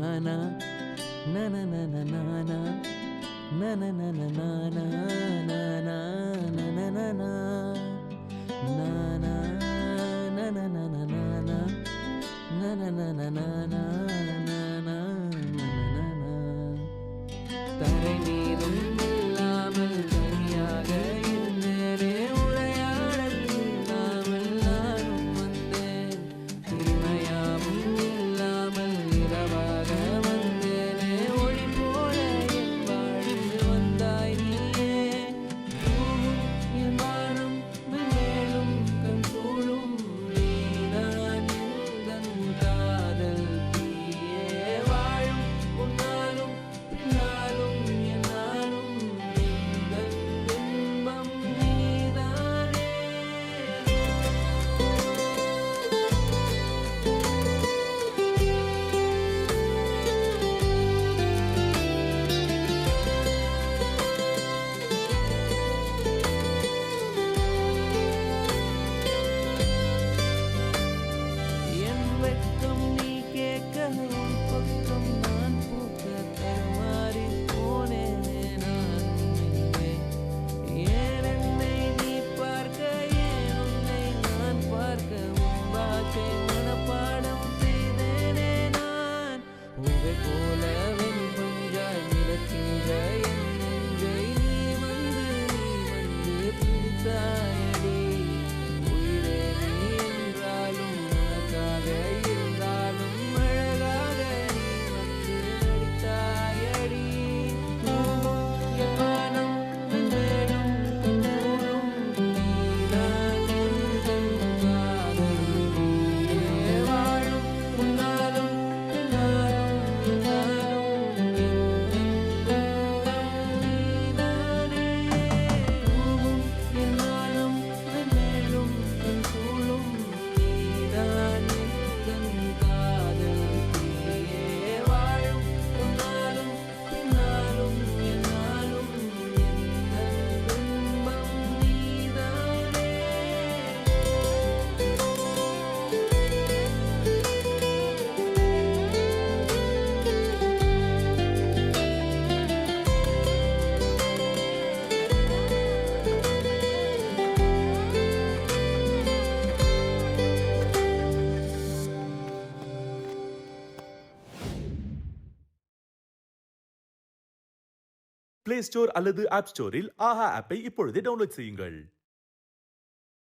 na na na na na na na na na na na na na na na na na na na தரை நீரும் இல்லாமல் தனியாக இருந்தேனே உரையாடல் இல்லாமல் நானும் வந்தேன் தீமையாவும் இல்லாமல் இரவாக வந்தேனே ஒளி போல என் வாழ்வில் வந்தாய் நீயே பூவும் என் வானம் மேலும் கண் சூழும் நீதான் எந்தன் காதல் தீயே வாழும் உன்னாலும் பின்னாலும் என்னாலும் எந்தன் இன்பம் நீதானே என் வெட்கம் நீ கேட்க உன் பக்கம் நான் பூக்க தருமாறி போனேனே நான் இங்கே ஏன் என்னை நீ பார்க்க ஏன் உன்னை நான் பார்க்க உன் வாக்கை மனப்பாடம் செய்தேனே நான் பூவை போல வெண்பஞ்சாய் மிதக்கின்ற என் நெஞ்சை நீ வந்து பிடித்தாயடி உயிரே நீ என்றாலும் உனக்காக இருந்தாலும் அழகாக நீ வந்து நடித்தாயடி என் வானம் மென்மேலும் கண்மூடும் நீதான் எந்தன் காதல் நீயே வாழும் உன்னாலும் பின்னாலும் என்னாலும் நீதானே பூவும் என் வானம் மென்மேலும் கண் சூழும் நீதான் எந்தன் காதல் நீயே வாழும் உன்னாலும் பின்னாலும் என்னாலும் எந்தன் இன்பம் நீதானே பிளே ஸ்டோர் அல்லது ஆப் ஸ்டோரில் ஆஹா ஆப்பை இப்பொழுதே டவுன்லோட் செய்யுங்கள்.